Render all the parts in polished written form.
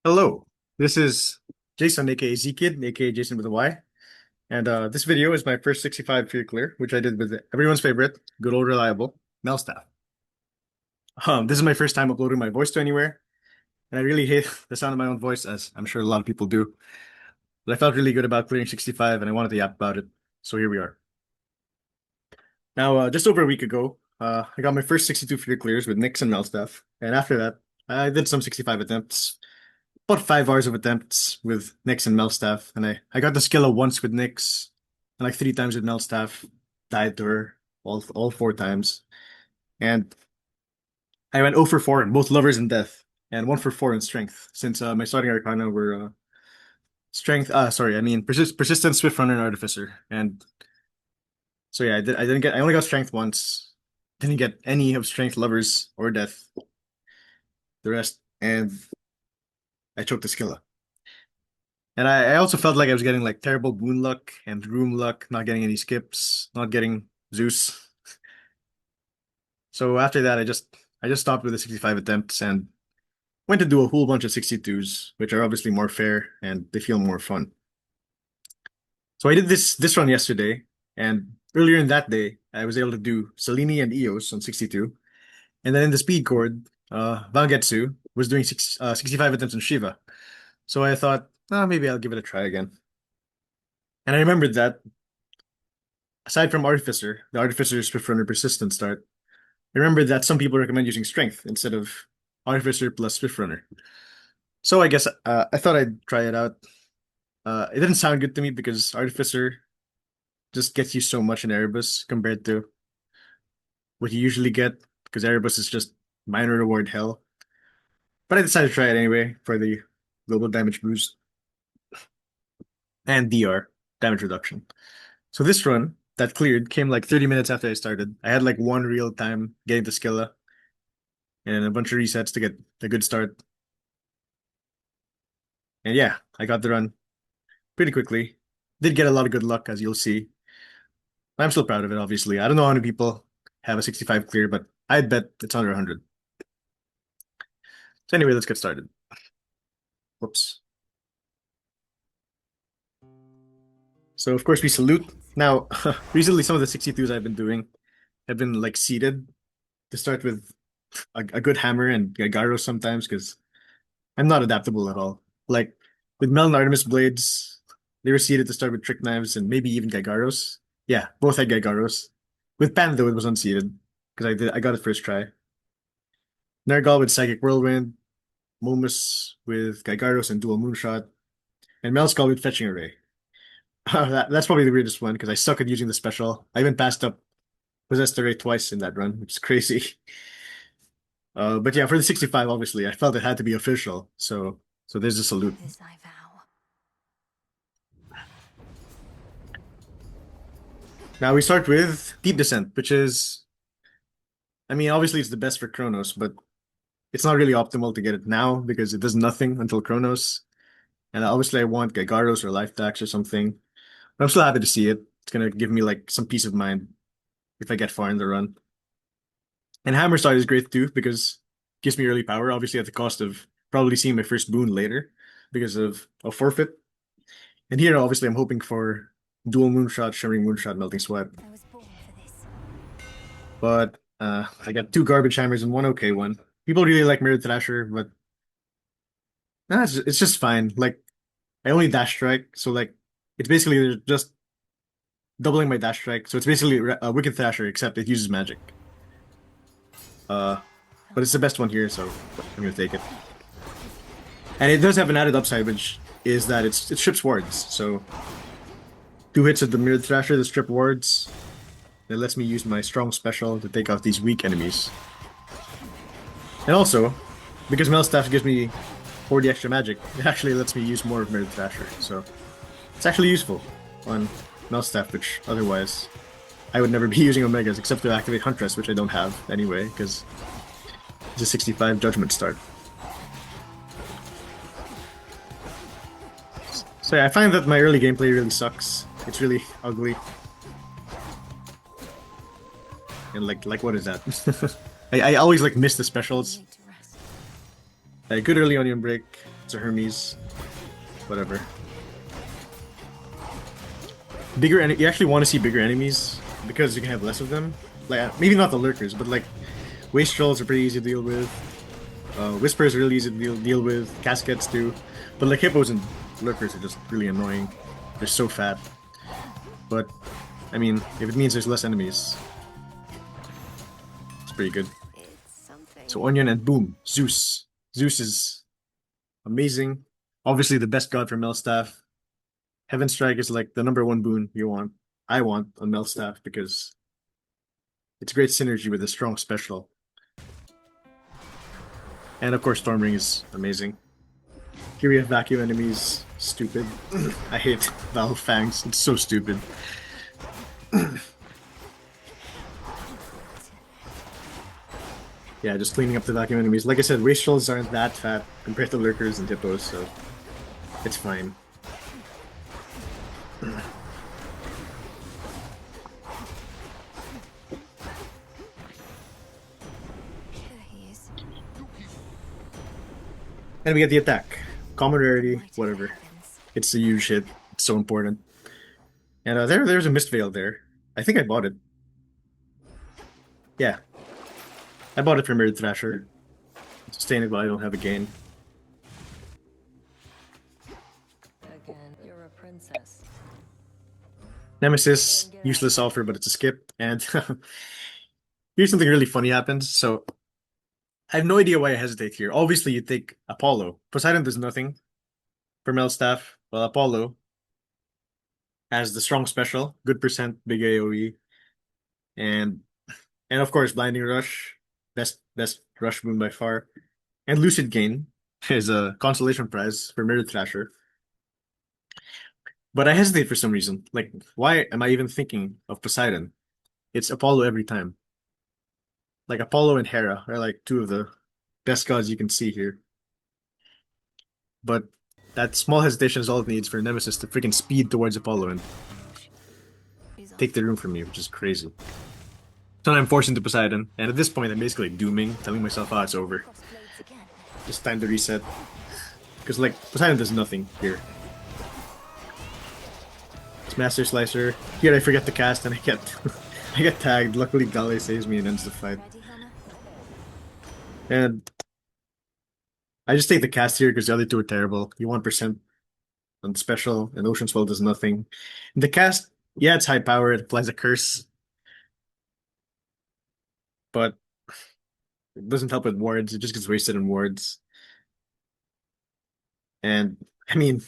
Hello, this is Jason, aka Zkid, aka Jason with a Y, and this video is my first 65 fear clear, which I did with everyone's favorite, good old reliable Mel Staff. This is my first time uploading my voice to anywhere, and I really hate the sound of my own voice, as I'm sure a lot of people do. But I felt really good about clearing 65, and I wanted to yap about it, so here we are. Now, just over a week ago, I got my first 62 fear clears with Nyx and Mel Staff, and after that, I did some 65 attempts. About 5 hours of attempts with Nyx and Melstaff, and I got the Scylla once with Nyx, and like 3 times with Melstaff. Died to her all 4 times, and I went 0 for 4 in both lovers and death, and 1 for 4 in strength. Since my starting arcana were strength. Sorry, I mean persistent, swift runner, and artificer. And so yeah, I didn't get. I only got strength once. Didn't get any of strength, lovers, or death. The rest, and I choked the Scylla. And I also felt like I was getting like terrible boon luck and room luck, not getting any skips, not getting Zeus. So after that, I just stopped with the 65 attempts and went to do a whole bunch of 62s, which are obviously more fair and they feel more fun. So I did this run yesterday, and earlier in that day, I was able to do Selene and Eos on 62. And then in the speed chord, Valgetsu was doing 65 attempts on Shiva. So I thought, maybe I'll give it a try again. And I remembered that aside from Artificer, the Artificer Swift Runner Persistent start, I remembered that some people recommend using Strength instead of Artificer plus Swift Runner. So I guess I thought I'd try it out. It didn't sound good to me because Artificer just gets you so much in Erebus compared to what you usually get, because Erebus is just minor reward hell. But I decided to try it anyway for the global damage boost and DR, damage reduction. So this run that cleared came like 30 minutes after I started. I had like one real time getting to Scylla and a bunch of resets to get a good start. And yeah, I got the run pretty quickly. Did get a lot of good luck, as you'll see. I'm still proud of it, obviously. I don't know how many people have a 65 clear, but I bet it's under 100. So anyway, let's get started. Whoops. So of course we salute. Now, recently some of the 62s I've been doing have been like seeded to start with a good hammer and gyro sometimes, because I'm not adaptable at all. Like with Mel and Artemis blades, they were seeded to start with trick knives and maybe even Gygaros. Yeah, both had Gygaros. With Pan though, it was unseeded because I got it first try. Nergal with Psychic Whirlwind, Momus with Gygaros and Dual Moonshot, and Melskull with Fetching Array. That's probably the weirdest one because I suck at using the special. I even passed up Possessed Array twice in that run, which is crazy. But yeah, for the 65, obviously, I felt it had to be official. So there's a salute. This I vow. Now we start with Deep Descent, which is, I mean, obviously it's the best for Chronos, but it's not really optimal to get it now because it does nothing until Chronos. And obviously I want Gygaros or Life Tax or something. But I'm still happy to see it. It's gonna give me like some peace of mind if I get far in the run. And Hammer Start is great too because it gives me early power, obviously at the cost of probably seeing my first boon later because of a forfeit. And here, obviously, I'm hoping for Dual Moonshot, Shimmering Moonshot, Melting Sweat. I was born for this. But I got 2 garbage hammers and 1 okay one. People really like Mirrored Thrasher, but it's just fine. Like, I only dash strike, so like, it's basically just doubling my dash strike. So it's basically a Wicked Thrasher, except it uses magic. But it's the best one here, so I'm gonna take it. And it does have an added upside, which is that it strips wards. So 2 hits of the Mirrored Thrasher that strip wards. That lets me use my strong special to take out these weak enemies. And also, because Mel Staff gives me 40 extra magic, it actually lets me use more of Mirrored Thrasher. So it's actually useful on Mel Staff, which otherwise I would never be using Omegas except to activate Huntress, which I don't have anyway, because it's a 65 Judgment start. So yeah, I find that my early gameplay really sucks. It's really ugly. And like what is that? I always like miss the specials. Need to rest. Good early Onion Break. It's a Hermes. Whatever. You actually want to see bigger enemies because you can have less of them. Like maybe not the lurkers, but like wastrels are pretty easy to deal with. Whispers are really easy to deal with. Cascades too, but like hippos and lurkers are just really annoying. They're so fat. But I mean, if it means there's less enemies, it's pretty good. So Onion and boom, Zeus. Zeus is amazing. Obviously the best god for Mel Staff. Heaven Strike is like the #1 boon I want on Mel Staff because it's great synergy with a strong special. And of course Storm Ring is amazing. Here we have vacuum enemies. Stupid. I hate Valve Fangs. It's so stupid. Yeah, just cleaning up the vacuum enemies. Like I said, wastrels aren't that fat compared to lurkers and hippos, so it's fine. And we get the attack. Common rarity, whatever. It's a huge hit. It's so important. And there's a Mist Veil there. I think I bought it. Yeah. I bought it from Mirrored Thrasher. Sustain it while I don't have a gain. Again, you're a princess. Nemesis, useless offer, but it's a skip. And here's something really funny happens. So I have no idea why I hesitate here. Obviously, you take Apollo. Poseidon does nothing for Mel Staff. Well, Apollo has the strong special, good percent, big AoE, and of course Blinding Rush, best rush boon by far, and Lucid Gain is a consolation prize for Mirrored Thrasher. But I hesitate for some reason. Like, why am I even thinking of Poseidon? It's Apollo every time. Like Apollo and Hera are like two of the best gods you can see here. But that small hesitation is all it needs for Nemesis to freaking speed towards Apollo and take the room from me, which is crazy. So I'm forced into Poseidon, and at this point I'm basically dooming, telling myself, it's over. Just time to reset. Because like, Poseidon does nothing here. It's Master Slicer. Here I forget to cast and I get tagged. Luckily Gale saves me and ends the fight. And I just take the cast here because the other two are terrible. You 1% on the special, and Ocean Swell does nothing. And the cast, yeah, it's high power, it applies a curse. But it doesn't help with wards, it just gets wasted in wards. And I mean,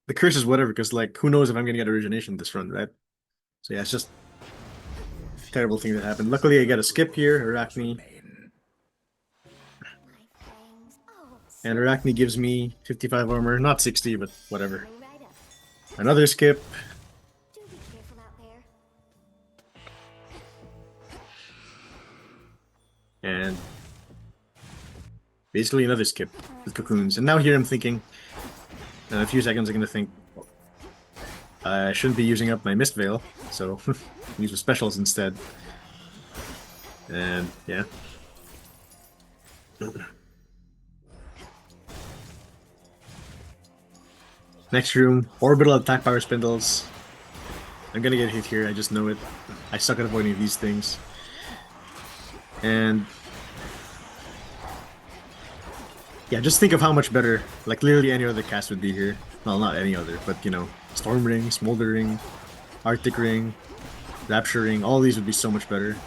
the curse is whatever, because like, who knows if I'm gonna get origination this run, right? So yeah, it's just a terrible thing that happened. Luckily I get a skip here, Arachne. And Arachne gives me 55 armor, not 60, but whatever. Another skip. And basically another skip with cocoons. And now here I'm thinking, in a few seconds I'm going to think, I shouldn't be using up my Mist Veil, so use the specials instead. And yeah. Next room, orbital attack power spindles. I'm gonna get hit here, I just know it. I suck at avoiding these things. And yeah, just think of how much better, like literally any other cast would be here. Well, not any other, but you know, Storm Ring, Smolder Ring, Arctic Ring, Rapture Ring, all these would be so much better.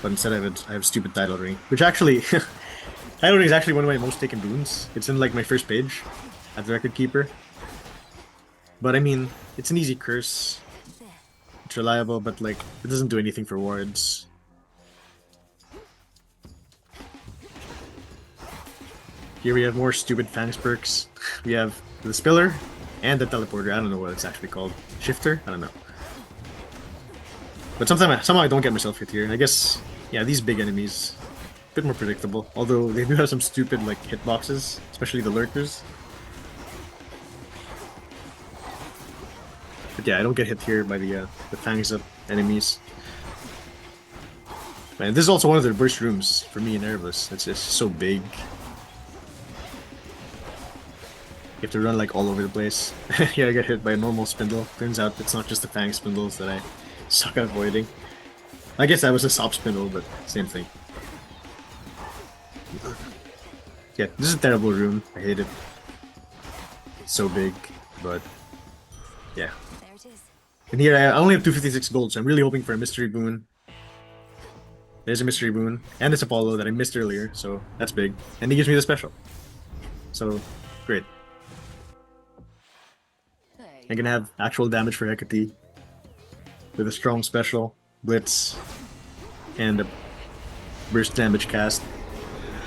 But instead I have stupid Title Ring, which actually, Title Ring is actually one of my most taken boons. It's in like my first page at the Record Keeper. But I mean, it's an easy curse. It's reliable, but like, it doesn't do anything for wards. Here we have more stupid Fangs perks. We have the Spiller and the Teleporter. I don't know what it's actually called. Shifter? I don't know. But somehow I don't get myself hit here. I guess, yeah, these big enemies, a bit more predictable. Although they do have some stupid like hitboxes, especially the lurkers. But yeah, I don't get hit here by the Fangs up enemies. Man, this is also one of the burst rooms for me in Erebus. It's just so big. You have to run like all over the place. Here I get hit by a normal spindle. Turns out it's not just the fang spindles that I suck at avoiding. I guess that was a sop spindle, but same thing. Yeah, this is a terrible room. I hate it. It's so big, but yeah. There it is. And here I only have 256 gold, so I'm really hoping for a mystery boon. There's a mystery boon, and it's Apollo that I missed earlier, so that's big. And he gives me the special. So, great. Hey. I can have actual damage for Hecate with a strong special, blitz, and a burst damage cast,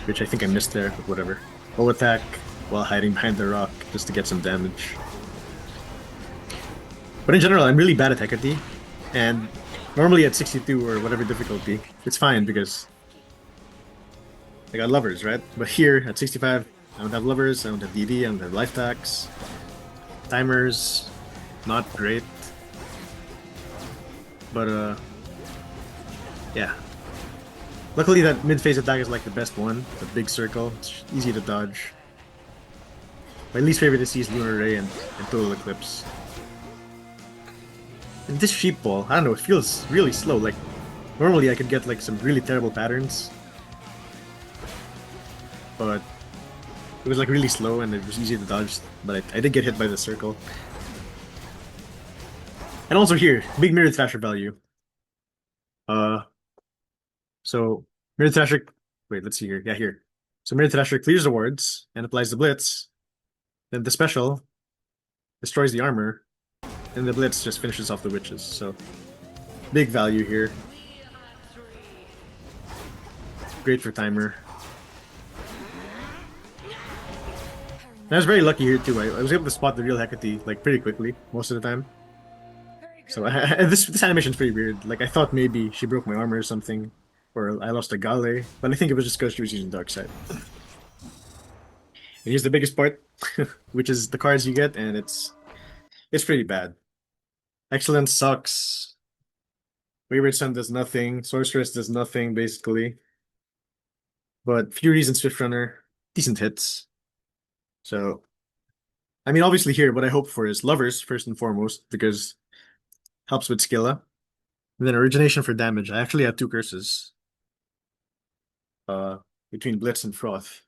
which I think I missed there, but whatever. Low attack while hiding behind the rock just to get some damage. But in general, I'm really bad at Hecate, and normally at 62 or whatever difficulty, it's fine because I got lovers, right? But here at 65, I don't have lovers, I don't have DD, I don't have life tax. Timers, not great. But yeah. Luckily that mid-phase attack is like the best one, the big circle, it's easy to dodge. My least favorite to see is Lunar Ray and Total Eclipse. And this sheep ball, I don't know, it feels really slow. Like, normally I could get like some really terrible patterns. But it was like really slow and it was easy to dodge, but I did get hit by the circle. And also here, big mirrored Thrasher value. So mirrored Thrasher, wait, let's see here. Yeah, here. So mirrored Thrasher clears the wards and applies the blitz. Then the special destroys the armor, and the blitz just finishes off the witches. So big value here. Great for timer. And I was very lucky here too. I was able to spot the real Hecate like pretty quickly most of the time. So this animation's pretty weird. Like I thought maybe she broke my armor or something, or I lost a Gale, but I think it was just because she was using Dark Side. And here's the biggest part, which is the cards you get, and it's pretty bad. Excellence sucks. Wayward Sun does nothing. Sorceress does nothing basically. But Furies and Swift Runner, decent hits. So, I mean, obviously here, what I hope for is Lovers first and foremost, because helps with Scylla. And then Origination for damage. I actually have two curses. Between Blitz and Froth.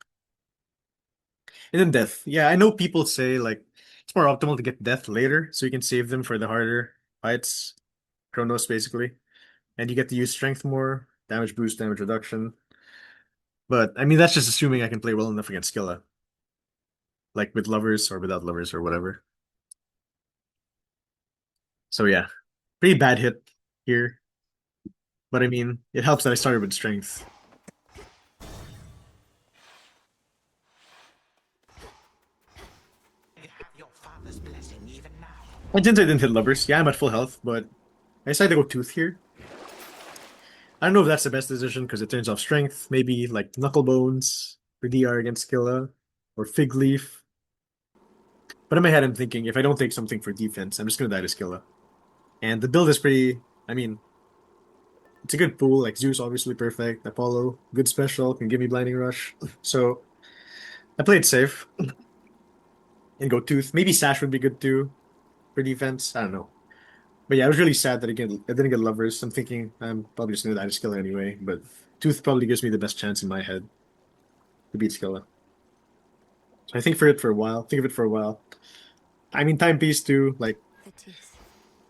And then Death. Yeah, I know people say like it's more optimal to get Death later, so you can save them for the harder fights. Chronos, basically. And you get to use Strength more, damage boost, damage reduction. But, I mean, that's just assuming I can play well enough against Scylla. Like with Lovers or without Lovers or whatever. So yeah, pretty bad hit here. But I mean, it helps that I started with Strength. I didn't hit Lovers. Yeah, I'm at full health, but I decided to go Tooth here. I don't know if that's the best decision because it turns off Strength. Maybe like Knucklebones for DR against Scylla. Or Fig Leaf. But in my head, I'm thinking, if I don't take something for defense, I'm just gonna die to Scylla. And the build is pretty, I mean, it's a good pool, like Zeus obviously perfect, Apollo, good special, can give me Blinding Rush. So I played safe and go Tooth. Maybe Sash would be good too for defense. I don't know. But yeah, I was really sad that I didn't get Lovers. I'm thinking I'm probably just gonna die to Scylla anyway, but Tooth probably gives me the best chance in my head to beat Scylla. So I think for it for a while. Think of it for a while. I mean timepiece too, like The tooth.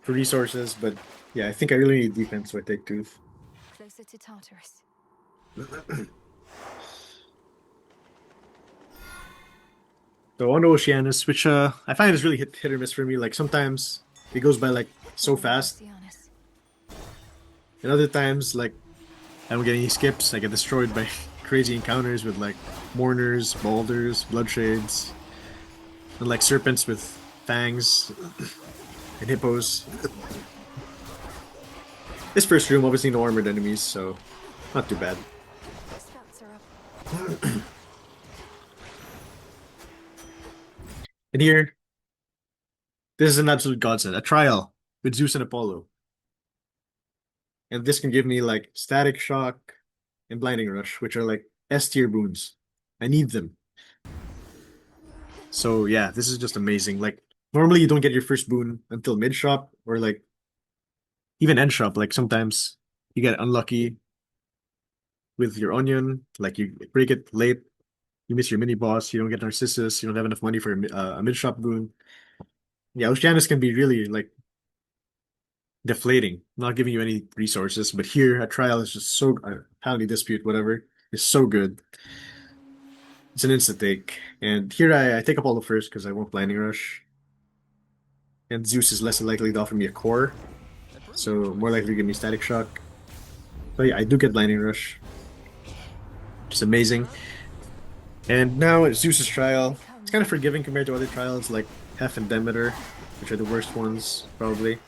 for resources, but yeah, I think I really need defense, so I take Tooth. Closer to Tartarus. So on to Oceanus, which I find is really hit or miss for me. Like sometimes it goes by like so fast, Oceanus. and other times like I don't get any skips. I get destroyed by crazy encounters with like Mourners, Balders, Bloodshades, and like serpents with fangs and hippos. This first room obviously no armored enemies, so not too bad. Stats are up. And here, this is an absolute godsend. A trial with Zeus and Apollo. And this can give me like Static Shock and Blinding Rush, which are like S tier boons. I need them. So yeah, this is just amazing. Like normally you don't get your first boon until mid shop or like even end shop. Like sometimes you get unlucky with your onion, like you break it late, you miss your mini boss, you don't get Narcissus, you don't have enough money for a mid shop boon. Yeah, Oceanus can be really like deflating, not giving you any resources. But here, a trial is just so penalty dispute, whatever, is so good. It's an instant take, and here I take up all the first because I won't blinding rush, and Zeus is less likely to offer me a core, so more likely to give me static shock. But yeah, I do get blinding rush, which is amazing. And now it's Zeus's trial. It's kind of forgiving compared to other trials like Hef and Demeter, which are the worst ones probably.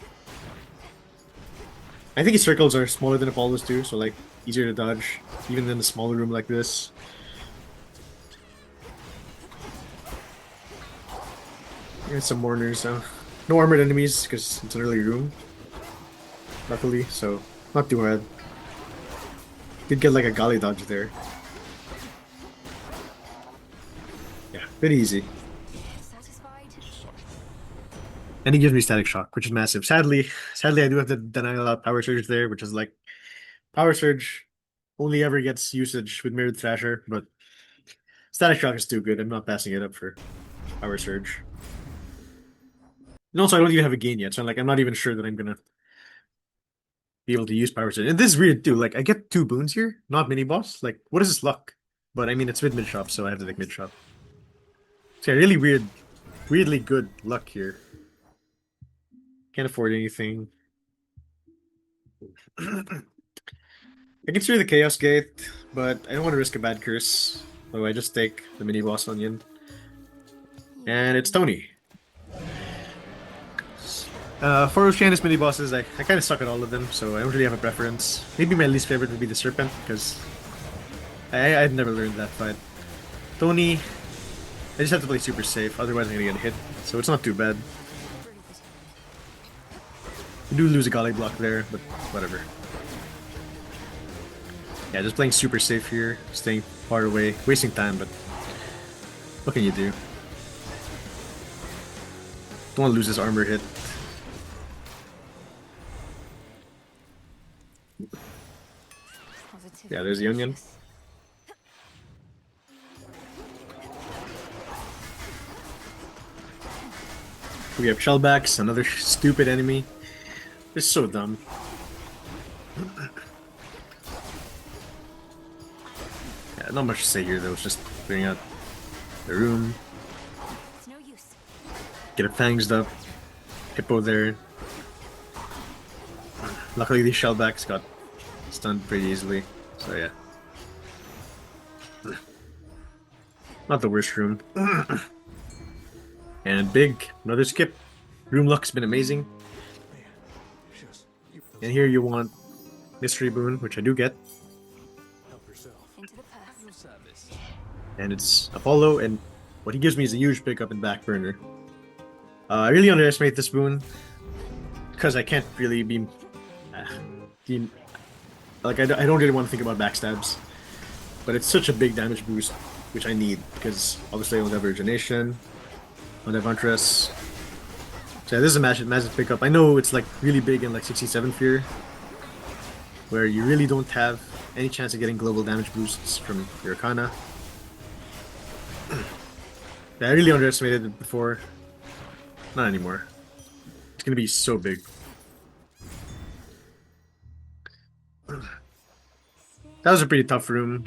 I think his circles are smaller than Apollo's too, so like easier to dodge, even in a smaller room like this. Here's some mourners now. No armored enemies because it's an early room, luckily, so not too bad. Did get like a golly dodge there. Yeah, pretty easy. Satisfied? And he gives me static shock, which is massive. Sadly, I do have to denial out power surge there, which is like power surge only ever gets usage with mirrored Thrasher, but static shock is too good. I'm not passing it up for power surge. And also, I don't even have a gain yet, so I'm not even sure that I'm gonna be able to use power surge. And this is weird too. Like, I get 2 boons here, not mini boss. Like, what is this luck? But I mean, it's mid shop, so I have to take mid shop. So yeah, really weird, weirdly good luck here. Can't afford anything. I consider the Chaos Gate, but I don't want to risk a bad curse. So I just take the mini boss onion. And it's Tony. For Oceanus mini bosses, I kind of suck at all of them, so I don't really have a preference. Maybe my least favorite would be the Serpent, because I've never learned that fight. Tony, I just have to play super safe, otherwise I'm gonna get hit, so it's not too bad. I do lose a golly block there, but whatever. Yeah, just playing super safe here, staying far away, wasting time, but what can you do? Don't want to lose this armor hit. Yeah, there's the onion. We have shellbacks, another stupid enemy. They're so dumb. Yeah, not much to say here though, it's just clearing out the room. It's no use. Get it fanged up. Hippo there. Luckily these shellbacks got stunned pretty easily, so yeah. Not the worst room. And big, another skip. Room luck's been amazing. And here you want Mystery Boon, which I do get. Into the purse. And it's Apollo, and what he gives me is a huge pickup in Back Burner. I really underestimate this boon, because I can't really be... like, I don't really want to think about backstabs. But it's such a big damage boost, which I need, because obviously I don't have Origination, I don't have Huntress. So yeah, this is a massive pickup. I know it's like really big in like 67 Fear, where you really don't have any chance of getting global damage boosts from your Arcana. Yeah, I really underestimated it before. Not anymore. It's gonna be so big. That was a pretty tough room.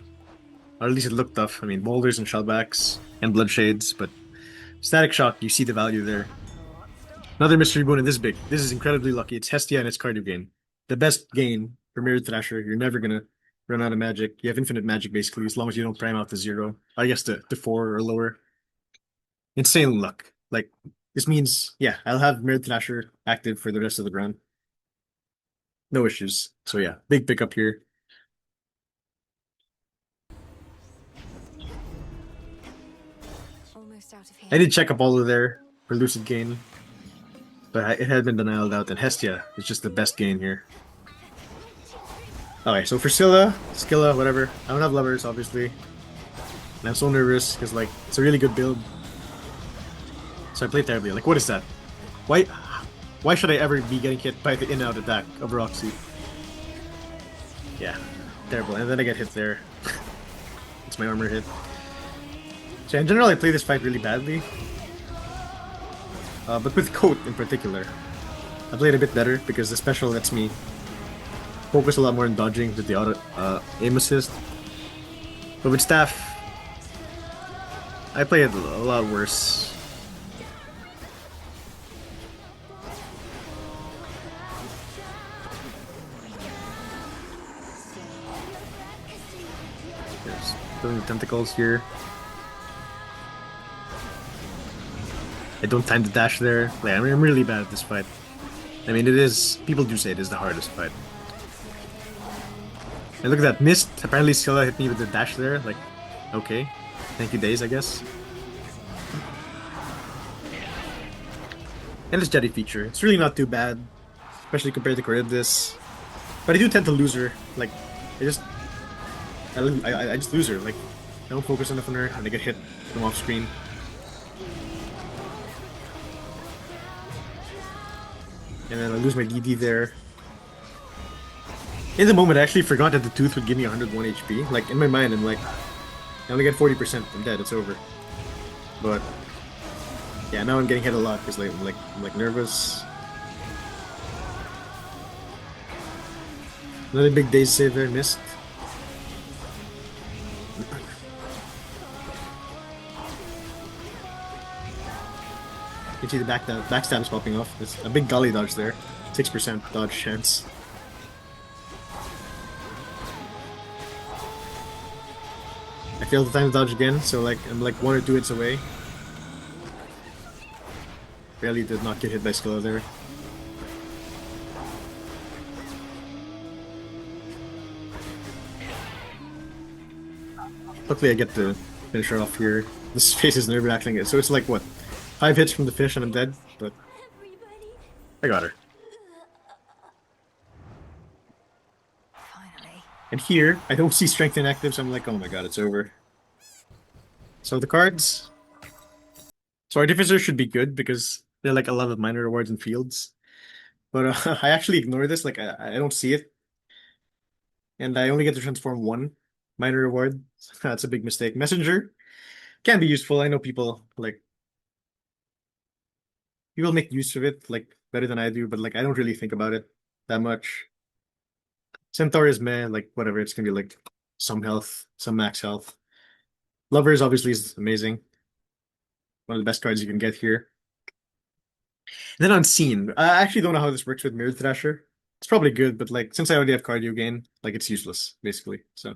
Or at least it looked tough. I mean, boulders and shellbacks and bloodshades, but static shock, you see the value there. Another mystery boon, and this big. This is incredibly lucky. It's Hestia and it's cardio gain. The best gain for Mirrored Thrasher. You're never gonna run out of magic. You have infinite magic basically, as long as you don't prime out to 0. I guess to 4 or lower. Insane luck. Like, this means, yeah, I'll have Mirrored Thrasher active for the rest of the run. No issues. So yeah, big pickup here. Almost out of here. I did check Apollo there for Lucid Gain, but it had been denialed out, and Hestia is just the best gain here. Okay, so for Scylla, whatever. I don't have levers, obviously. And I'm so nervous, because, like, it's a really good build. So I played terribly. Like, what is that? Why should I ever be getting hit by the in-out attack of Roxy? Yeah, terrible. And then I get hit there. It's my armor hit. So in general, I play this fight really badly. But with Coat in particular, I play it a bit better because the special lets me focus a lot more on dodging with the auto aim assist. But with Staff, I play it a lot worse. There's doing the tentacles here. I don't time the dash there. Like, I'm really bad at this fight. I mean, it is. People do say it is the hardest fight. And look at that mist. Apparently, Scylla hit me with the dash there. Like, okay. Thank you, Days, I guess. And this Jetty feature. It's really not too bad, especially compared to Charybdis. But I do tend to lose her. Like, I just lose her. Like, I don't focus enough on her, and I get hit from off screen. And then I lose my DD there. In the moment, I actually forgot that the tooth would give me 101 HP. Like, in my mind, I'm like, I only get 40%. I'm dead. It's over. But yeah, now I'm getting hit a lot because I'm like nervous. Another big Days save there, missed. You can see the backstabs popping off. There's a big dolly dodge there. 6% dodge chance. I failed the time to dodge again, so like I'm like 1 or 2 hits away. Barely did not get hit by Scylla there. Luckily I get to finish her off here. This face is nerve-wracking, so it's like what? 5 hits from the fish and I'm dead, but I got her. Finally. And here, I don't see strength inactive, so I'm like, oh my god, it's over. So the cards. So Artificer should be good because there are like a lot of minor rewards and fields. But I actually ignore this, like I don't see it. And I only get to transform 1 minor reward. That's a big mistake. Messenger can be useful. I know people make use of it like better than I do, but like I don't really think about it that much. Centaur is meh, like whatever, it's gonna be like some health, some max health. Lovers obviously is amazing. One of the best cards you can get here. And then Unseen. I actually don't know how this works with Mirrored Thrasher. It's probably good, but like since I already have cardio gain, like it's useless, basically. So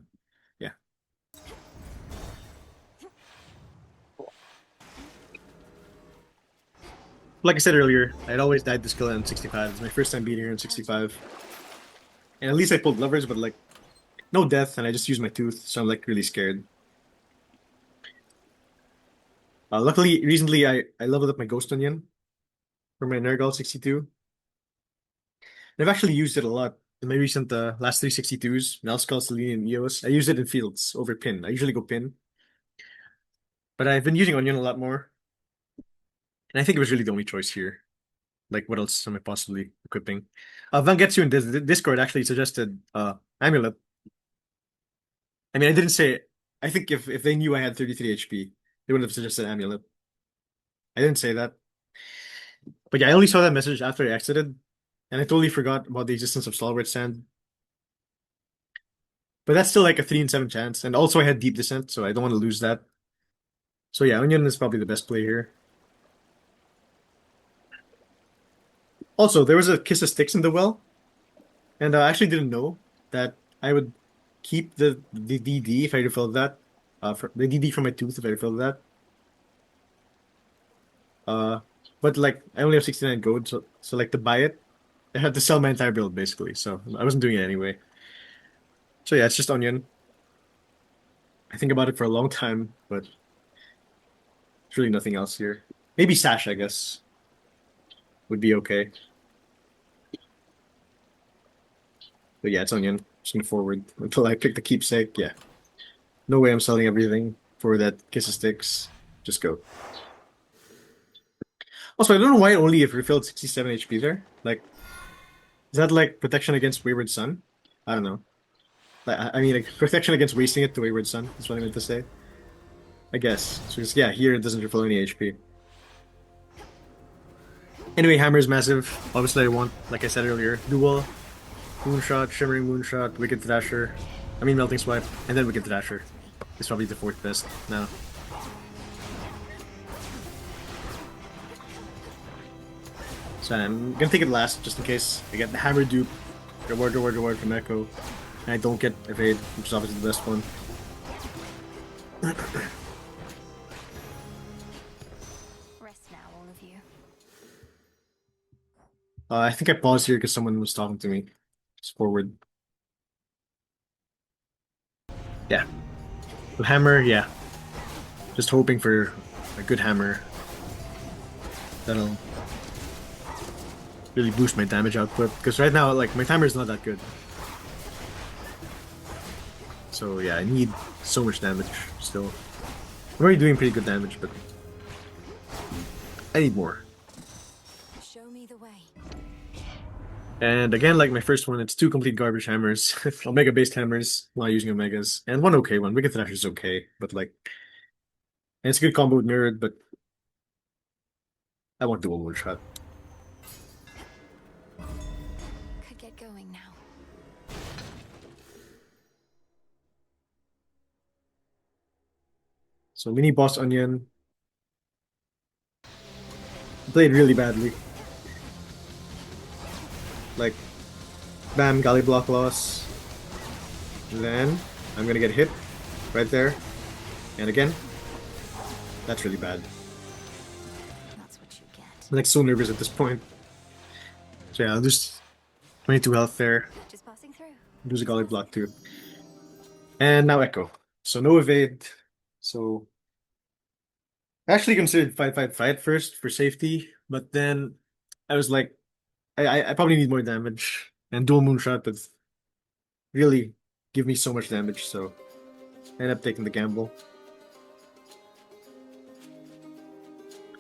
yeah. Like I said earlier, I'd always died to Scylla in 65. It's my first time beating her in 65. And at least I pulled Lovers, but like no death, and I just used my tooth, so I'm like really scared. Luckily, recently I leveled up my Ghost Onion for my Nergal 62. And I've actually used it a lot in my recent last 362s, Nelskull, Selene, and Eos. I use it in fields over pin. I usually go pin. But I've been using Onion a lot more. And I think it was really the only choice here. Like, what else am I possibly equipping? Vangetsu in Discord actually suggested Amulet. I mean, I didn't say... I think if they knew I had 33 HP, they wouldn't have suggested Amulet. I didn't say that. But yeah, I only saw that message after I exited. And I totally forgot about the existence of Stalwart Sand. But that's still like a 3 in 7 chance. And also I had Deep Descent, so I don't want to lose that. So yeah, Onion is probably the best play here. Also, there was a Kiss of Sticks in the well. And I actually didn't know that I would keep the DD if I refilled that. For the DD from my tooth if I refilled that. But like I only have 69 gold, so like to buy it, I had to sell my entire build basically. So I wasn't doing it anyway. So yeah, it's just Onion. I think about it for a long time, but there's really nothing else here. Maybe Sash, I guess, would be okay. But yeah, it's Onion. Just gonna forward until I pick the keepsake. Yeah. No way I'm selling everything for that Kiss of Sticks. Just go. Also, I don't know why it only if refilled 67 HP there. Like, is that like protection against Wayward Sun? I don't know. Like, I mean, like protection against wasting it to Wayward Sun. That's what I meant to say. I guess. So yeah, here it doesn't refill any HP. Anyway, hammer is massive. Obviously, I want, like I said earlier, dual, Moonshot, Shimmering Moonshot, Wicked Thrasher. I mean, Melting Swipe, and then Wicked Thrasher. It's probably the fourth best now. So I'm gonna take it last, just in case I get the hammer dupe, reward from Echo, and I don't get evade, which is obviously the best one. Rest now, all of you. I think I paused here because someone was talking to me. Just forward. Yeah. The hammer, yeah. Just hoping for a good hammer. That'll really boost my damage output. Because right now, like, my timer is not that good. So yeah, I need so much damage still. I'm already doing pretty good damage, but I need more. Show me the way. And again, like my first one, it's two complete garbage hammers. Omega based hammers, not using Omegas. And one okay one. Wicked Thrasher is okay, but like, and it's a good combo with Mirrored, but I want dual Moonshot. Could get going now. So mini boss Onion. Played really badly. Like, bam, Galley Block loss. Then, I'm gonna get hit. Right there. And again. That's really bad. That's what you get. I'm like so nervous at this point. So yeah, I'll lose 22 health there. Just passing through. Lose a Galley Block too. And now Echo. So no evade. So I actually considered fight first for safety, but then I was like, I probably need more damage. And dual Moonshot would really give me so much damage, so I ended up taking the gamble.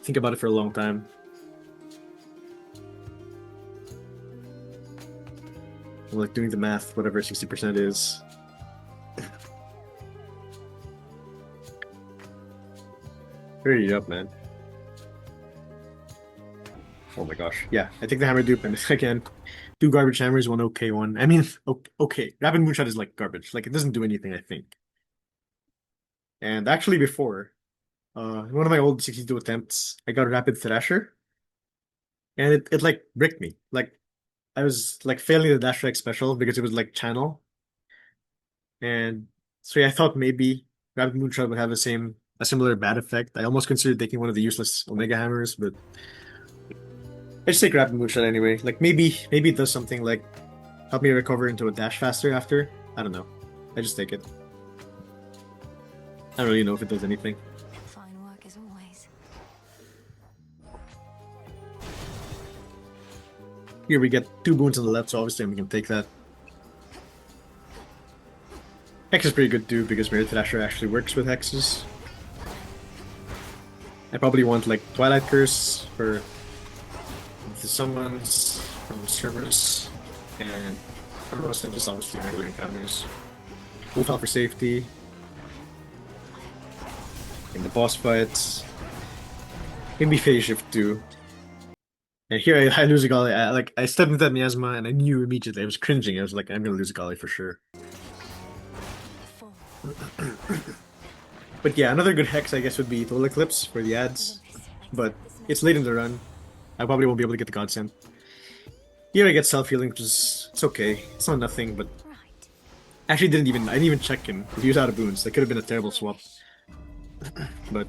Think about it for a long time. I'm like doing the math, whatever 60% is. Hurry it up, man. Oh my gosh. Yeah, I take the hammer dupe and again, two garbage hammers, one okay one. I mean, okay. Rapid Moonshot is like garbage. Like, it doesn't do anything, I think. And actually before, in one of my old 62 attempts, I got Rapid Thrasher. And it like bricked me. Like, I was like failing the dash strike special because it was like channel. And so yeah, I thought maybe Rapid Moonshot would have a similar bad effect. I almost considered taking one of the useless Omega hammers, but I just take Rapid Moonshot anyway. Like maybe it does something like help me recover into a dash faster after. I don't know. I just take it. I don't really know if it does anything. Fine work as always. Here we get two boons on the left, so obviously we can take that. Hex is pretty good too, because Mirror Thrasher actually works with hexes. I probably want like Twilight Curse for the summons from Cerberus, and Chronos, and just obviously regular encounters. Wolf out for safety. In the boss fights. Maybe Phase Shift too. And here I lose a Golly. I stepped into that miasma and I knew immediately. I was cringing. I was like, I'm gonna lose a Golly for sure. Fall. But yeah, another good hex I guess would be Total Eclipse for the ads. But it's late in the run. I probably won't be able to get the Godsend. Here I get self-healing, which is it's okay. It's not nothing, but Right. actually I didn't even check him. If he was out of boons, that could have been a terrible swap. But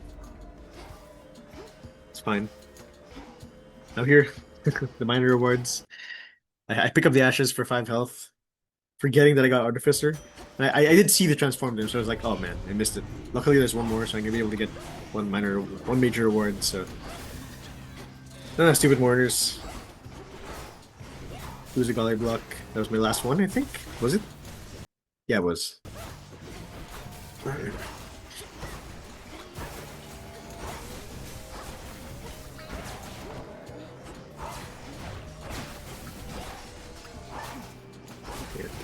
it's fine. Now here, the minor rewards. I pick up the ashes for 5 health, forgetting that I got Artificer. And I did see the transformed him, so I was like, oh man, I missed it. Luckily there's one more, so I'm gonna be able to get one major reward, so. No, stupid mourners. Lose a Golly block. That was my last one, I think. Was it? Yeah, it was.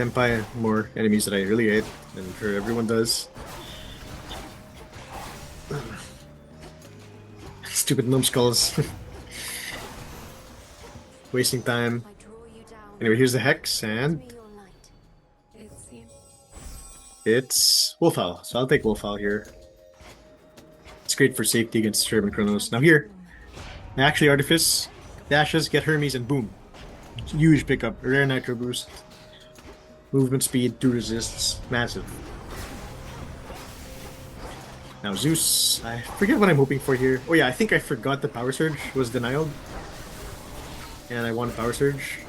Senpai more enemies that I really hate, and I'm sure everyone does. Stupid numbskulls. Wasting time. I draw you down. Anyway, here's the hex, Lend and me your light. It seems. it's Wolf Owl. So I'll take Wolf Owl here. It's great for safety against Cerberus and Chronos. Now here, I actually Artifice, dashes, get Hermes, and boom. Huge pickup. Rare Nitro boost. Movement speed, 2 resists. Massive. Now Zeus, I forget what I'm hoping for here. Oh yeah, I think I forgot the Power Surge was denied. And I want Power Surge.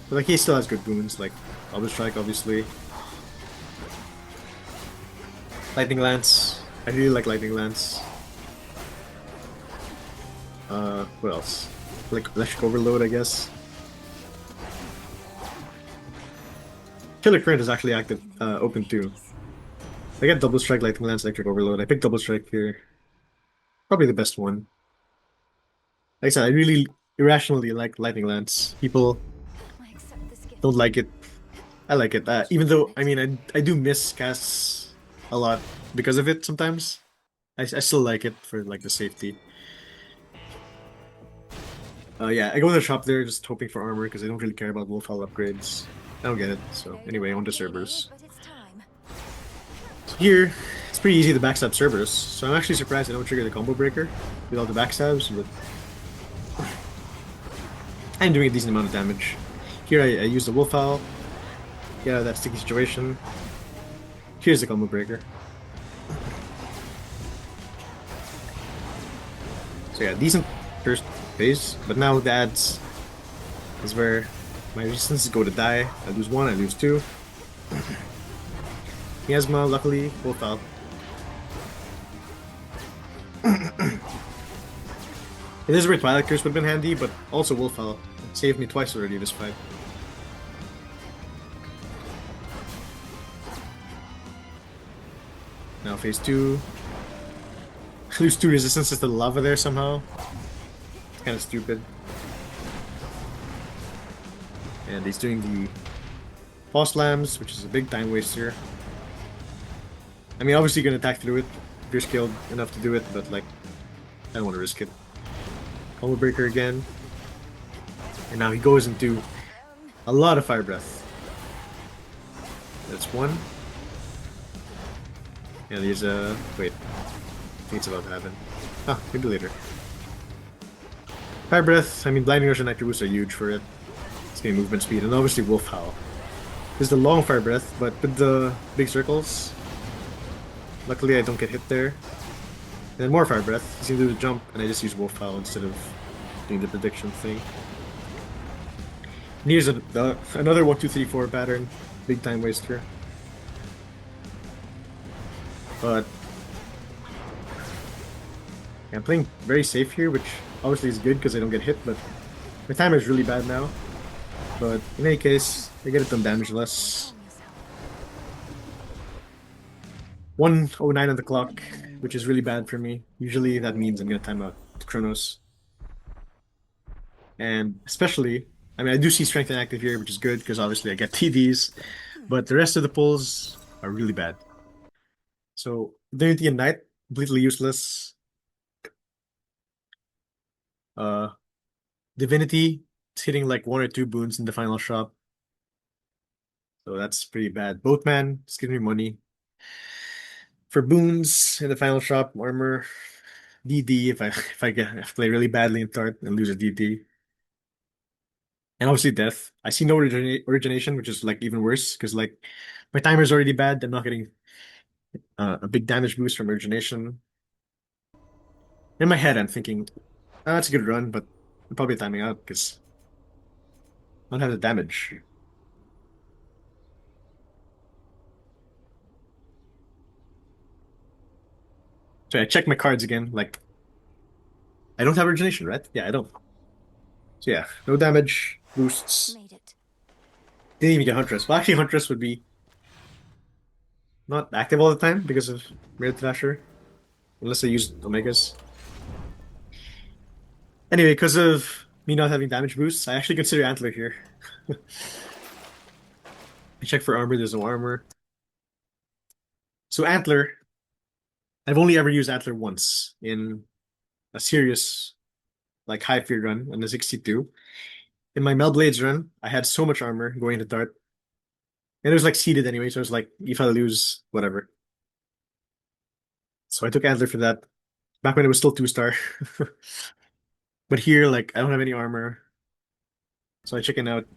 But like he still has good boons, like Double Strike obviously. Lightning Lance. I really like Lightning Lance. What else? Like Electric Overload, I guess. Killer Current is actually active, open too. I get Double Strike, Lightning Lance, Electric Overload. I picked Double Strike here. Probably the best one. Like I said, I really irrationally like Lightning Lance. People I accept this gift. don't like it. I like it. Even though, I mean, I do miss casts a lot because of it sometimes. I still like it for like the safety. Yeah, I go to the shop there just hoping for armor because I don't really care about Wolfhowl upgrades. I don't get it. So anyway, on to Cerberus. But it's time. So here, it's pretty easy to backstab Cerberus. So I'm actually surprised I don't trigger the combo breaker with all the backstabs, but I'm doing a decent amount of damage. Here I use the Wolfhowl. Get out of that sticky situation. Here's the combo breaker. So yeah, decent first phase, but now the ads is where my resistances go to die. I lose 1, I lose 2. Miasma, luckily, both out. This is where Twilight Curse would have been handy, but also Wolfhowl. It saved me twice already this fight. Now phase 2. Lose 2 resistances to the lava there somehow. It's kind of stupid. And he's doing the False Slams, which is a big time waster. I mean, obviously you're gonna attack through it if you're skilled enough to do it, but like, I don't want to risk it. Combo Breaker again. And now he goes into a lot of Fire Breath. That's 1. And there's a... wait. I think it's about to happen. Ah, maybe later. Fire Breath, I mean, Blinding Rush and Nitro Boost are huge for it. It's getting movement speed, and obviously Wolf Howl. There's the long Fire Breath, but with the big circles, luckily I don't get hit there. And then more Fire Breath, he's gonna do the jump, and I just use Wolf Howl instead of doing the prediction thing. And here's another 1, 2, 3, 4 pattern. Big time waster. But I'm playing very safe here, which obviously is good because I don't get hit, but my timer is really bad now. But in any case, I get it done damage less. 1:09 on the clock, which is really bad for me. Usually that means I'm gonna time out Chronos. And especially, I mean, I do see Strength inactive here, which is good because obviously I get TDs, but the rest of the pulls are really bad. So, Divinity and Knight, completely useless. Divinity, it's hitting like 1 or 2 boons in the final shop. So that's pretty bad. Boatman, just give me money. For boons in the final shop, armor, DD if I play really badly in Tart and lose a DD. And obviously death. I see no origination, which is like even worse, because like my timer is already bad. I'm not getting a big damage boost from origination. In my head, I'm thinking, that's a good run, but I'm probably timing out because I don't have the damage. So I check my cards again, like, I don't have origination, right? Yeah, I don't. So yeah, no damage, boosts. Made it. Didn't even get Huntress. Well, actually, Huntress would be not active all the time because of Mirror Thrasher. Unless I use Omegas. Anyway, because of me not having damage boosts, I actually consider Antler here. I check for armor, there's no armor. So Antler, I've only ever used Antler once in a serious, like, high fear run on the 62. In my Melblades run, I had so much armor going to Dart. And it was like seeded anyway, so it was like, if I lose, whatever. So I took Antler for that. Back when it was still 2-star. But here, like, I don't have any armor. So I chicken out.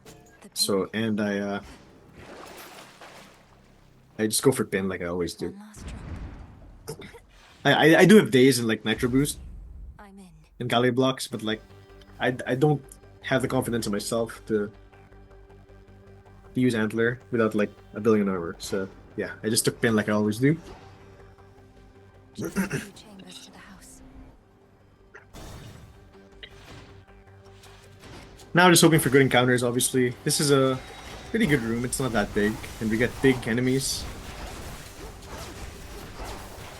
The So, and I just go for pin like I always do. one last drop. I do have days in like Nitro Boost I'm in. and Galley blocks, but like I don't have the confidence in myself to use Antler without like a billion armor. So yeah, I just took pin like I always do. Just a few chambers to the house. Now just hoping for good encounters, obviously. This is a pretty good room, it's not that big, and we get big enemies.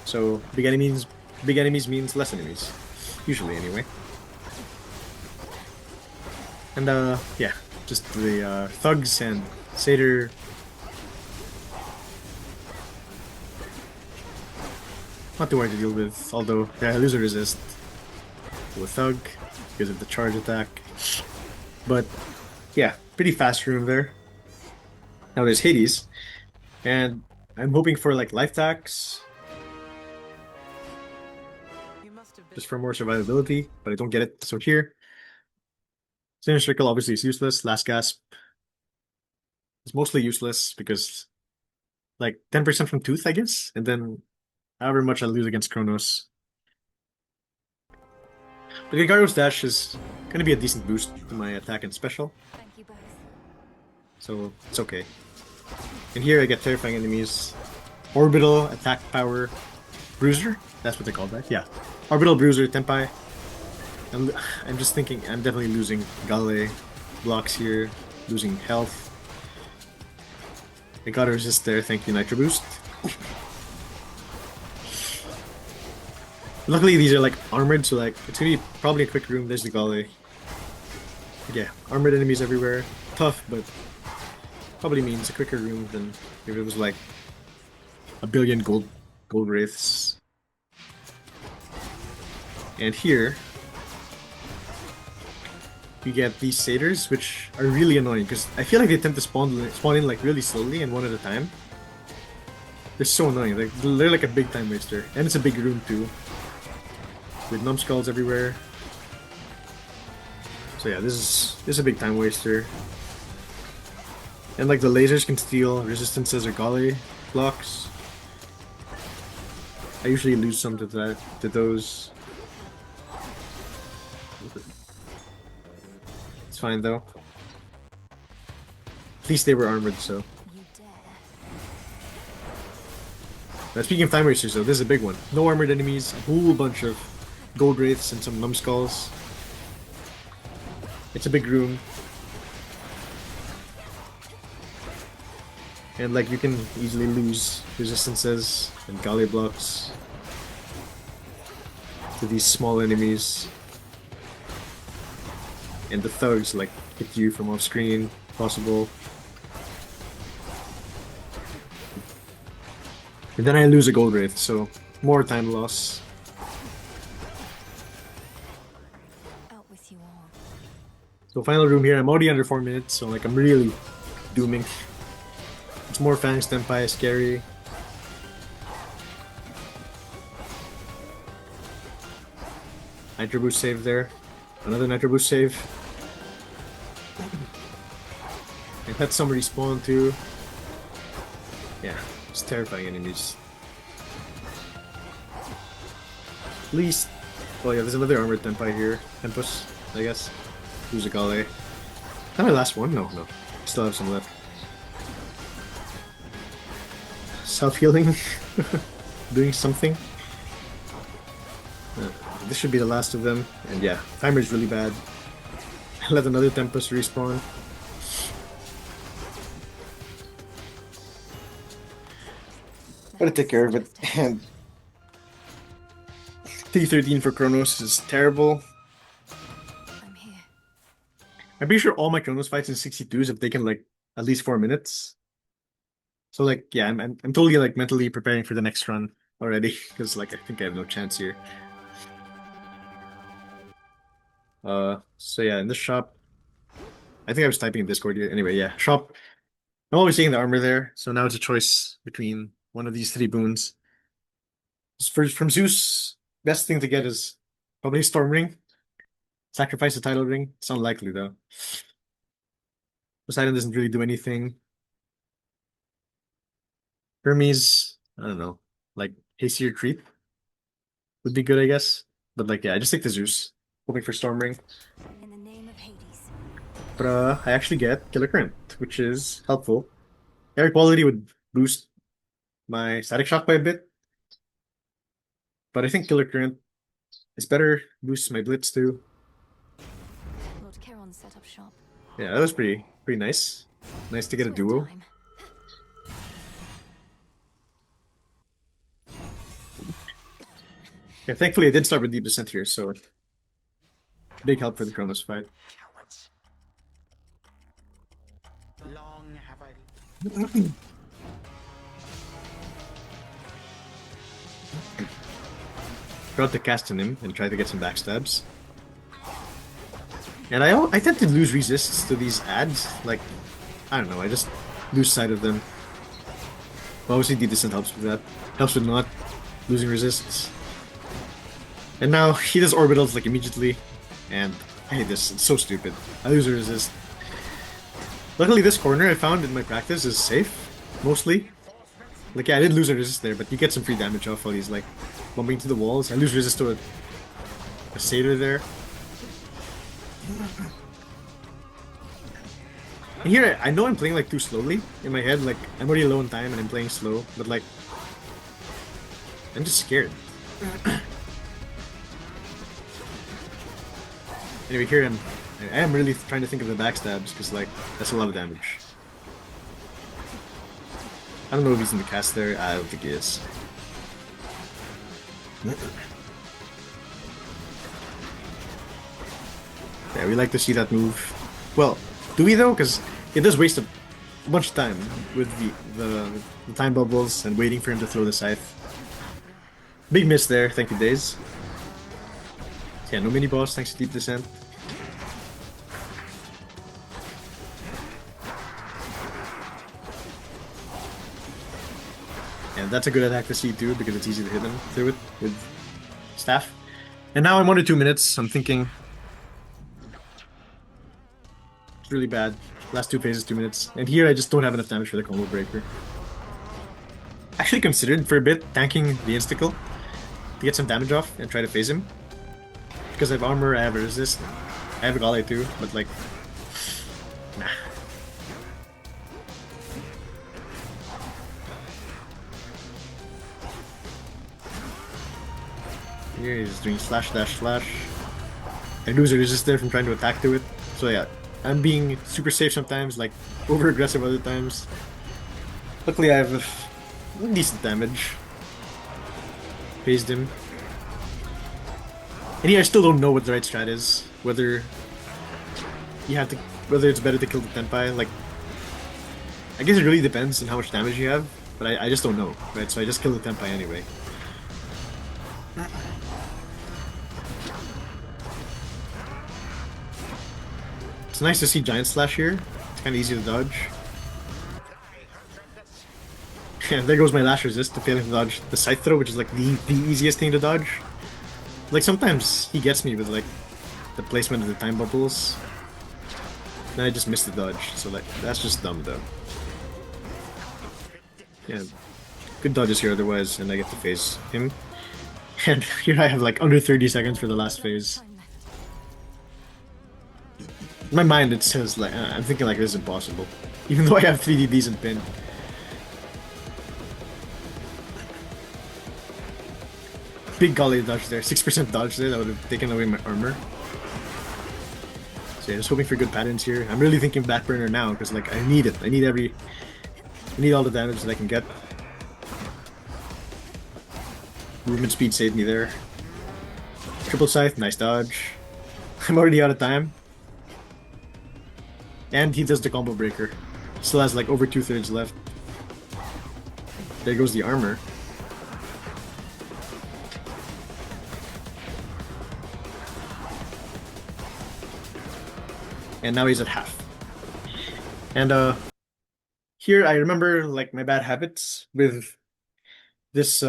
So big enemies means less enemies. Usually anyway. And yeah, just the thugs and satyr. Not too hard to deal with, although yeah, I lose a resist to a thug because of the charge attack. But yeah, pretty fast room there. Now there's Hades, and I'm hoping for like life tax, just for more survivability, but I don't get it. So here, Sinner Circle obviously is useless. Last Gasp is mostly useless because like 10% from Tooth, I guess, and then however much I lose against Chronos. But Gargo's Dash is gonna be a decent boost to my attack and special, Thank you both. so it's okay. And here I get terrifying enemies. Orbital Attack Power Bruiser? That's what they call that, yeah. Orbital Bruiser, Tempai. I'm just thinking, I'm definitely losing Gale blocks here, losing health. I gotta resist there, thank you, Nitro Boost. Luckily these are like armored, so like it's gonna be probably a quick room. There's the Gale. But yeah, armored enemies everywhere. Tough, but probably means a quicker room than if it was like a billion gold wraiths. And here you get these satyrs, which are really annoying because I feel like they tend to spawn in like really slowly and one at a time. They're so annoying. Like they're like a big time waster, and it's a big room too, with numbskulls everywhere. So yeah, this is a big time waster. And like the lasers can steal resistances or Gale blocks. I usually lose some to those. It's fine though. At least they were armored, so. You dare. Now speaking of time wasters though, this is a big one. No armored enemies, a whole bunch of gold wraiths and some numbskulls. It's a big room. And like you can easily lose resistances and Gale blocks to these small enemies. And the thugs like hit you from off screen, possible. And then I lose a gold wraith, so more time loss. Out with you all. So final room here, I'm already under 4 minutes, so like I'm really dooming. It's more Fangs Tempai, scary. Nitro Boost save there. Another Nitro Boost save. I've had some respawn too. Yeah, it's terrifying enemies. At least, oh yeah, there's another armored Tempai here. Tempus, I guess. Who's a Gale? Is that my last one? No. Still have some left. Self-healing. Doing something. This should be the last of them. And yeah, timer's really bad. I let another Tempest respawn. Gotta take care of it. And T13 for Chronos is terrible. I'm here. I'm pretty sure all my Chronos fights in 62s have taken like at least 4 minutes. So like, yeah, I'm totally like mentally preparing for the next run already because like I think I have no chance here. So yeah, in this shop, I think I was typing in Discord here. Anyway, yeah, shop. I'm always seeing the armor there, so now it's a choice between one of these three boons. From Zeus, best thing to get is probably Storm Ring. Sacrifice the title ring. It's unlikely though. Poseidon doesn't really do anything. Hermes, I don't know, like hasty retreat would be good, I guess. But like, yeah, I just take the Zeus, hoping for Storm Ring. In the name of Hades. But I actually get Killer Current, which is helpful. Air quality would boost my static shock by a bit, but I think Killer Current is better. Boosts my blitz too. Lord Charon set up shop. Yeah, that was pretty nice. Nice to get a Swim duo. time. Yeah, thankfully I did start with Deep Descent here, so big help for the Chronos fight. Cowards. Long have I Got to cast on him and try to get some backstabs. And I tend to lose resists to these ads. Like, I don't know, I just lose sight of them. But obviously Deep Descent helps with that. Helps with not losing resists. And now he does orbitals like immediately. And I hate this, it's so stupid. I lose a resist. Luckily this corner I found in my practice is safe, mostly. Like yeah, I did lose a resist there, but you get some free damage off while he's like bumping to the walls. I lose resist to a satyr there. And here, I know I'm playing like too slowly in my head, like I'm already low on time and I'm playing slow, but like I'm just scared. Anyway, here I am really trying to think of the backstabs because like that's a lot of damage. I don't know if he's in the cast there. I don't think he is. Yeah, we like to see that move. Well, do we though? Because it does waste a bunch of time with the time bubbles and waiting for him to throw the scythe. Big miss there. Thank you, Days. Yeah, no mini boss thanks to Deep Descent. And that's a good attack to see too because it's easy to hit him through it with staff. And now I'm under 2 minutes. I'm thinking it's really bad. Last two phases, 2 minutes. And here I just don't have enough damage for the combo breaker. Actually considered for a bit tanking the insticle to get some damage off and try to phase him. Because I have armor, I have a resist, I have a Gale too, but like, nah. Here he's doing slash dash slash. I lose a resist there from trying to attack to it. So yeah, I'm being super safe sometimes, like over aggressive other times. Luckily I have decent damage. Phased him. And here I still don't know what the right strat is. Whether it's better to kill the Tenpai. Like, I guess it really depends on how much damage you have, but I just don't know, right? So I just kill the Tenpai anyway. It's nice to see Giant Slash here. It's kind of easy to dodge. And there goes my last resist to failing to dodge the Scythe Throw, which is like the easiest thing to dodge. Like sometimes he gets me with like the placement of the time bubbles. Then I just missed the dodge, so like that's just dumb though. Yeah, good dodges here otherwise, and I get to phase him. And here I have like under 30 seconds for the last phase. Time left. In my mind it says like, I'm thinking like this is impossible. Even though I have 3 DDs and pin. Big Gale dodge there, 6% dodge there, that would have taken away my armor. So yeah, just hoping for good patterns here. I'm really thinking back burner now, because like I need it. I need all the damage that I can get. Movement speed saved me there. Triple Scythe, nice dodge. I'm already out of time. And he does the combo breaker. Still has like over 2/3 left. There goes the armor. And now he's at half. And here I remember like my bad habits with this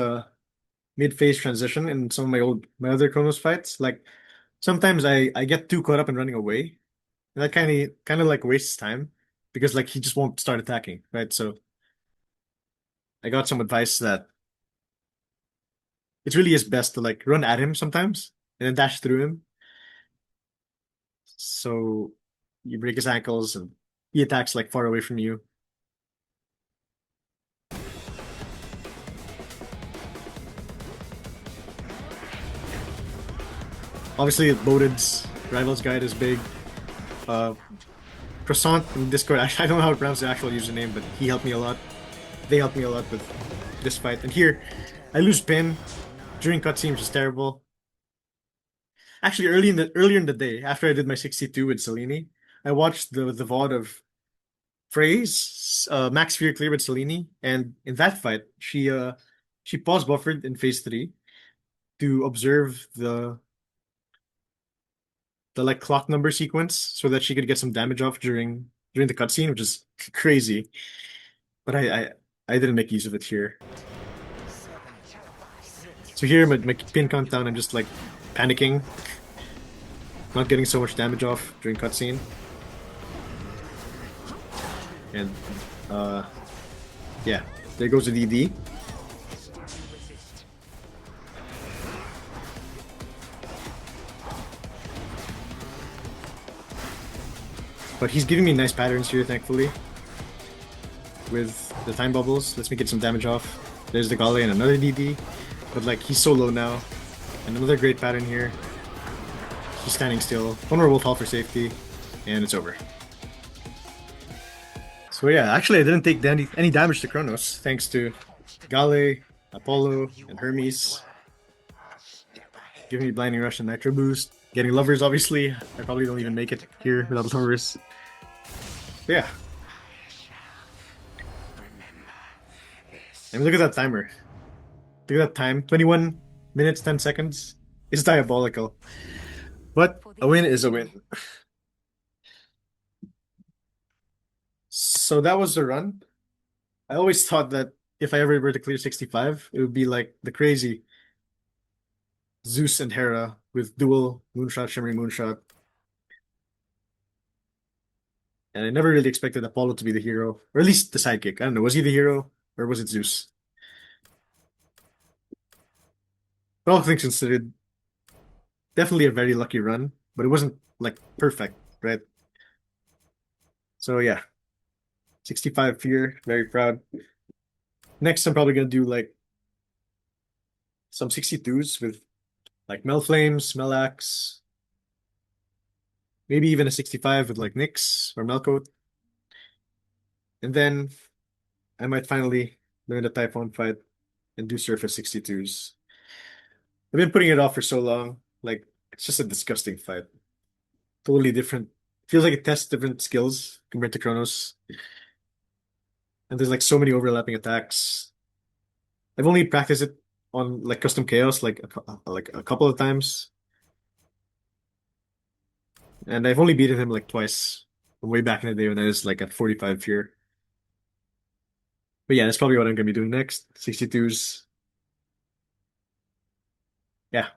mid-phase transition in some of my other Chronos fights. Like sometimes I get too caught up in running away. And that kind of like wastes time because like he just won't start attacking, right? So I got some advice that it really is best to like run at him sometimes and then dash through him. So you break his ankles and he attacks like far away from you. Obviously, Boded's Rivals Guide is big. Croissant in Discord, I don't know how to pronounce the actual username, but he helped me a lot. They helped me a lot with this fight. And here, I lose pin during cutscene, which is terrible. Actually, earlier in the day, after I did my 62 with Selene, I watched the VOD of Frey's Max Fear clear with Selene, and in that fight, she pause buffered in phase 3 to observe the like clock number sequence so that she could get some damage off during the cutscene, which is crazy. But I didn't make use of it here. So here, my pin countdown, I'm just like panicking, not getting so much damage off during cutscene. And yeah, there goes the DD. But he's giving me nice patterns here, thankfully. With the time bubbles, lets me get some damage off. There's the Gale and another DD. But like, he's so low now. And another great pattern here. He's standing still. One more Wolf Hall for safety. And it's over. So yeah, actually I didn't take any damage to Chronos, thanks to Gale, Apollo, and Hermes. Giving me Blinding Rush and Nitro Boost. Getting Lovers, obviously. I probably don't even make it here without Lovers. But yeah. I mean, look at that timer. Look at that time. 21 minutes, 10 seconds. It's diabolical. But a win is a win. So that was the run. I always thought that if I ever were to clear 65, it would be like the crazy Zeus and Hera with dual Moonshot, Shimmering Moonshot. And I never really expected Apollo to be the hero, or at least the sidekick. I don't know, was he the hero, or was it Zeus? But all things considered, definitely a very lucky run, but it wasn't like perfect, right? So yeah, 65 fear, very proud. Next, I'm probably gonna do like some 62s with like Mel Flames, Mel Axe, maybe even a 65 with like Nyx or Melcoat. And then I might finally learn the Typhon fight and do Surface 62s. I've been putting it off for so long. Like, it's just a disgusting fight. Totally different. Feels like it tests different skills compared to Chronos. And there's like so many overlapping attacks. I've only practiced it on like Custom Chaos like a couple of times. And I've only beaten him like twice way back in the day when I was like at 45 fear. But yeah, that's probably what I'm gonna be doing next. 62s. Yeah.